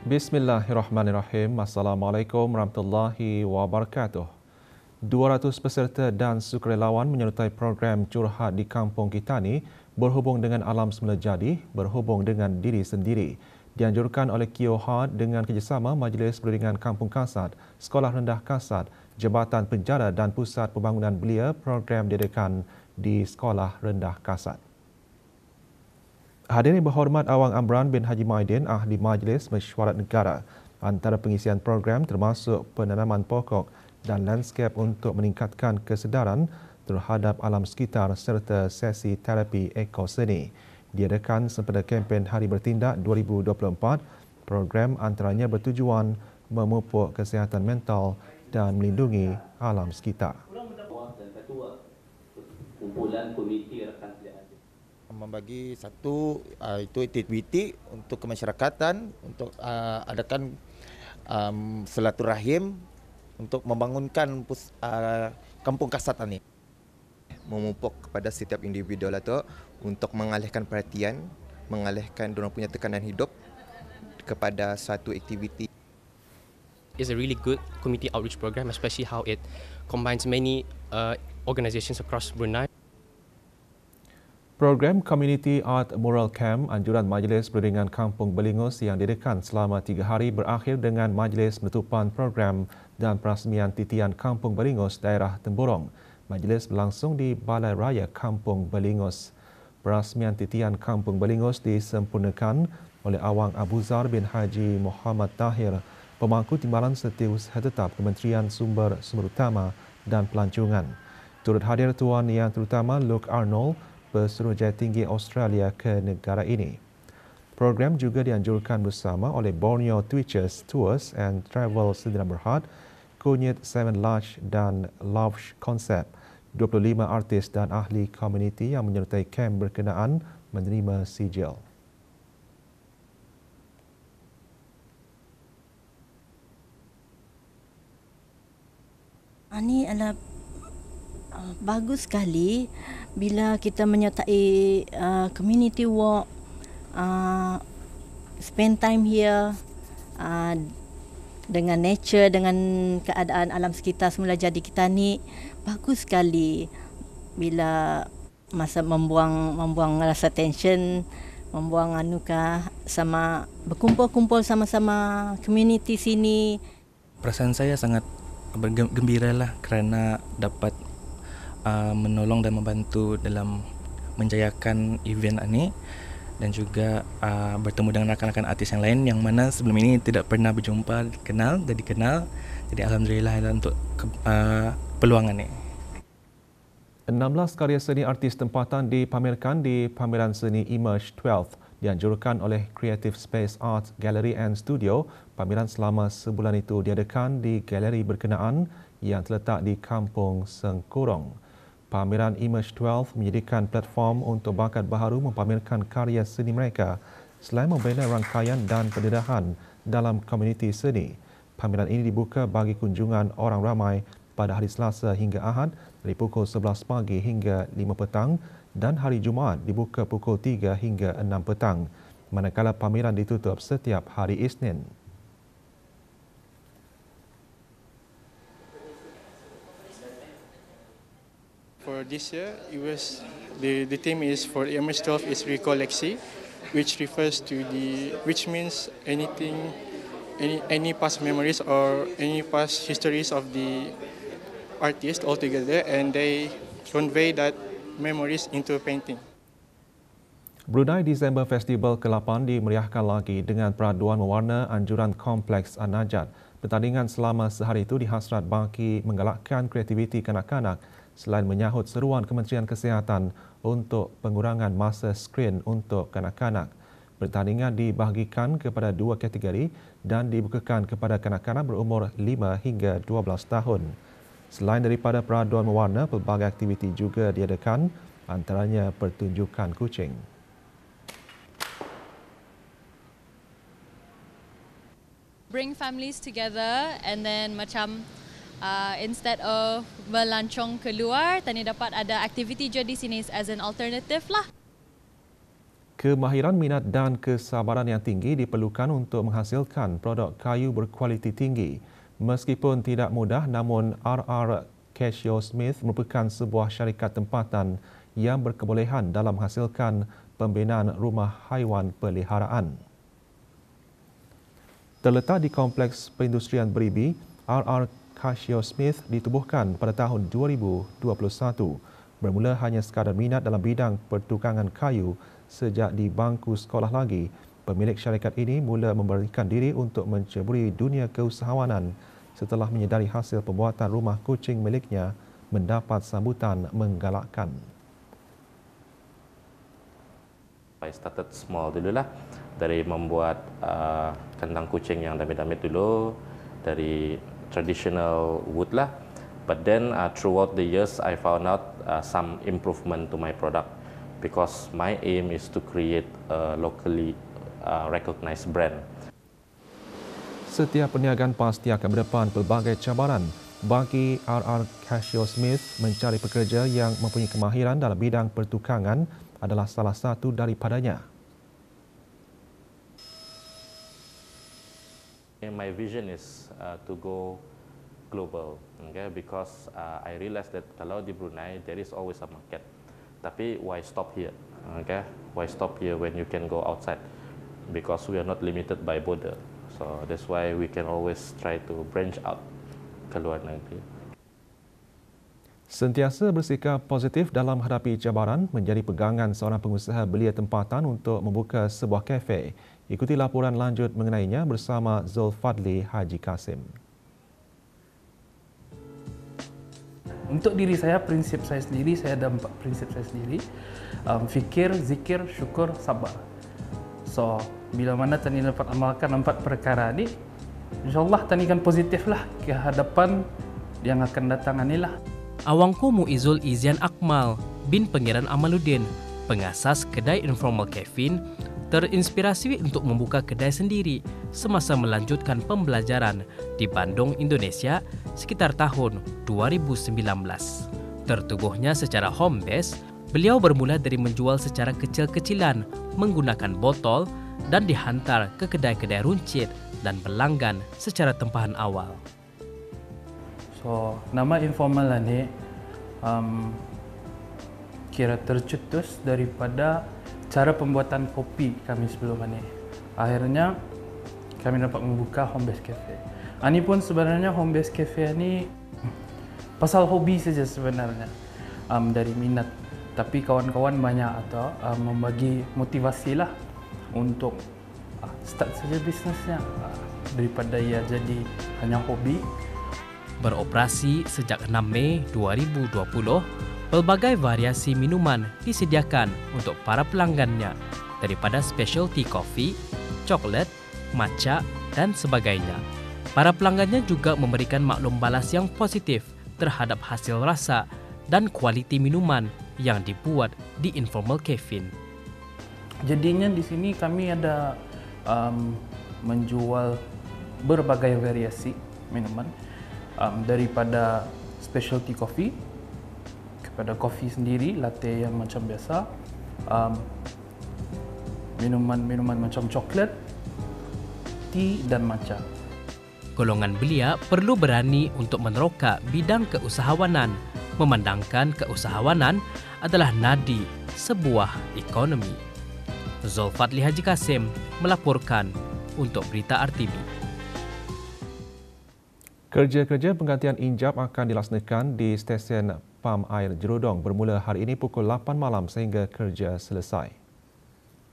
Bismillahirrahmanirrahim. Assalamualaikum warahmatullahi wabarakatuh. 200 peserta dan sukarelawan menyertai program Curhat di Kampung Kitani berhubung dengan alam semula jadi, berhubung dengan diri sendiri. Dianjurkan oleh KIOHAD dengan kerjasama Majlis Perundingan Kampung Kasat, Sekolah Rendah Kasat, Jabatan Penjara dan Pusat Pembangunan Belia, program diadakan di Sekolah Rendah Kasat. Hadirin berhormat Awang Amran bin Haji Maidin, Ahli Majlis Mesyuarat Negara. Antara pengisian program termasuk penanaman pokok dan lanskap untuk meningkatkan kesedaran terhadap alam sekitar serta sesi terapi ekoseni. Diadakan sempena kempen Hari Bertindak 2024, program antaranya bertujuan memupuk kesihatan mental dan melindungi alam sekitar. Kumpulan komiti rakan membagi satu itu aktiviti untuk kemasyarakatan untuk adakan silaturahim untuk membangunkan kampung kasat ini, memupuk kepada setiap individu itu untuk mengalihkan perhatian, mengalihkan diorang punya tekanan hidup kepada suatu aktiviti. It's a really good community outreach program, especially how it combines many organizations across Brunei. Program Community Art Mural Camp anjuran Majlis Perundingan Kampung Belingus yang diadakan selama 3 hari berakhir dengan Majlis Penutupan Program dan Perasmian Titian Kampung Belingus Daerah Temburong. Majlis berlangsung di Balai Raya Kampung Belingus. Perasmian Titian Kampung Belingus disempurnakan oleh Awang Abuzar bin Haji Muhammad Tahir, Pemangku Timbalan Setiausaha Tetap Kementerian Sumber Utama dan Pelancongan. Turut hadir Tuan Yang Terutama Luke Arnold, Pesuruhjaya Tinggi Australia ke negara ini. Program juga dianjurkan bersama oleh Borneo Twitchers Tours and Travel Sdn Bhd, Kunyit 7 Lodge dan Lodge Concept. 25 artis dan ahli komuniti yang menyertai kem berkenaan menerima sijil. Ini adalah bagus sekali bila kita menyertai community walk, spend time here dengan nature, dengan keadaan alam sekitar semula jadi kita ni. Bagus sekali bila masa membuang rasa tension, membuang sama berkumpul-kumpul sama-sama community sini. Perasaan saya sangat gembira lah kerana dapat menolong dan membantu dalam menjayakan event ini dan juga bertemu dengan rakan-rakan artis yang lain yang mana sebelum ini tidak pernah berjumpa, dikenal. Jadi alhamdulillah untuk peluang ini. 16 karya seni artis tempatan dipamerkan di pameran seni Emerge 12 dianjurkan oleh Creative Space Art Gallery and Studio. Pameran selama sebulan itu diadakan di galeri berkenaan yang terletak di Kampung Sengkurong. Pameran Emerge 12 menyediakan platform untuk bakat baharu mempamerkan karya seni mereka selain membina rangkaian dan pendedahan dalam komuniti seni. Pameran ini dibuka bagi kunjungan orang ramai pada hari Selasa hingga Ahad dari pukul 11 pagi hingga 5 petang dan hari Jumaat dibuka pukul 3 hingga 6 petang, manakala pameran ditutup setiap hari Isnin. For this year, the theme is for Emerge 12 is Recollection, which means any past memories or any past histories of the artist altogether, and they convey that memories into a painting. Brunei December Festival ke-8 dimeriahkan lagi dengan peraduan mewarna anjuran Kompleks An-Najat. Pertandingan selama sehari itu dihasrat bagi menggalakkan kreativiti kanak-kanak selain menyahut seruan Kementerian Kesihatan untuk pengurangan masa skrin untuk kanak-kanak. Pertandingan dibahagikan kepada 2 kategori dan dibukakan kepada kanak-kanak berumur 5 hingga 12 tahun. Selain daripada peraduan mewarna, pelbagai aktiviti juga diadakan, antaranya pertunjukan kucing. Bring families together and then macam instead of melancong keluar, tadi dapat ada aktiviti je di sini as an alternative lah. Kemahiran, minat dan kesabaran yang tinggi diperlukan untuk menghasilkan produk kayu berkualiti tinggi. Meskipun tidak mudah, namun RR Casio Smith merupakan sebuah syarikat tempatan yang berkebolehan dalam menghasilkan pembinaan rumah haiwan peliharaan. Terletak di Kompleks Perindustrian Beribi, RR Casio Smith ditubuhkan pada tahun 2021. Bermula hanya sekadar minat dalam bidang pertukangan kayu. Sejak di bangku sekolah lagi, pemilik syarikat ini mula memberikan diri untuk menceburi dunia keusahawanan setelah menyedari hasil pembuatan rumah kucing miliknya mendapat sambutan menggalakkan. I started small dululah, dari membuat kandang kucing yang damit-damit dulu, dari traditional wood lah. But then throughout the years, I found out some improvement to my product. Because my aim is to create a locally recognized brand. Setiap perniagaan pasti akan berdepan pelbagai cabaran. Bagi RR Casio Smith, mencari pekerja yang mempunyai kemahiran dalam bidang pertukangan adalah salah satu daripadanya. My vision is to go global, okay? Because I realized that kalau di Brunei there is always a market. Tapi why stop here? Okay? Why stop here when you can go outside? Because we are not limited by border. So that's why we can always try to branch out ke luar negeri. Sentiasa bersikap positif dalam menghadapi cabaran menjadi pegangan seorang pengusaha belia tempatan untuk membuka sebuah kafe. Ikuti laporan lanjut mengenainya bersama Zulfadli Haji Kasim. Untuk diri saya, prinsip saya sendiri, saya ada 4 prinsip saya sendiri. Fikir, zikir, syukur, sabar. So, bila mana Tani dapat amalkan 4 perkara ini, insyaAllah Tani kan positif lah ke hadapan yang akan datang inilah. Awangku Muizul Izian Akmal bin Pangeran Amaluddin, pengasas kedai informal Kevin, terinspirasi untuk membuka kedai sendiri semasa melanjutkan pembelajaran di Bandung, Indonesia sekitar tahun 2019. Tertubuhnya secara home base, beliau bermula dari menjual secara kecil-kecilan menggunakan botol dan dihantar ke kedai-kedai runcit dan pelanggan secara tempahan awal. So, nama informal ini kira tercetus daripada cara pembuatan kopi kami sebelum ini. Akhirnya kami dapat membuka home base cafe. Ini pun sebenarnya home base cafe ini pasal hobi saja sebenarnya, dari minat. Tapi kawan-kawan banyak atau membagi motivasi lah untuk start saja bisnesnya daripada ia jadi hanya hobi. Beroperasi sejak 6 Mei 2020, pelbagai variasi minuman disediakan untuk para pelanggannya, daripada specialty coffee, coklat, matcha dan sebagainya. Para pelanggannya juga memberikan maklum balas yang positif terhadap hasil rasa dan kualiti minuman yang dibuat di informal Kevin. Jadinya di sini kami ada menjual berbagai variasi minuman, daripada specialty coffee kepada kopi sendiri, latte yang macam biasa, minuman-minuman macam coklat, tea dan matcha. Golongan belia perlu berani untuk meneroka bidang keusahawanan, memandangkan keusahawanan adalah nadi sebuah ekonomi. Zulfadli Haji Kasim melaporkan untuk Berita RTB. Kerja-kerja penggantian injap akan dilaksanakan di stesen pam air Jerudong bermula hari ini pukul 8 malam sehingga kerja selesai.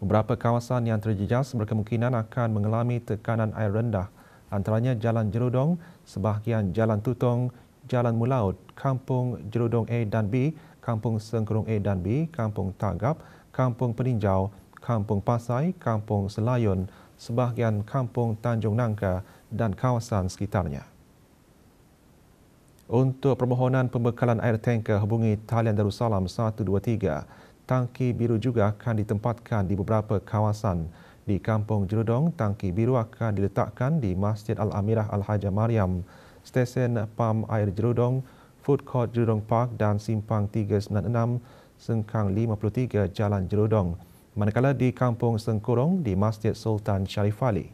Beberapa kawasan yang terjejas berkemungkinan akan mengalami tekanan air rendah, antaranya Jalan Jerudong, sebahagian Jalan Tutong, Jalan Mulaut, Kampung Jerudong A dan B, Kampung Sengkurung A dan B, Kampung Tagap, Kampung Peninjau, Kampung Pasai, Kampung Selayun, sebahagian Kampung Tanjung Nangka dan kawasan sekitarnya. Untuk permohonan pembekalan air tanker, hubungi talian Darussalam 123. Tangki biru juga akan ditempatkan di beberapa kawasan. Di Kampung Jerudong, tangki biru akan diletakkan di Masjid Al-Amirah Al-Hajah Mariam, stesen pam air Jerudong, Food Court Jerudong Park dan Simpang 396, Sengkang 53 Jalan Jerudong. manakala di Kampung Sengkurong di Masjid Sultan Sharif Ali.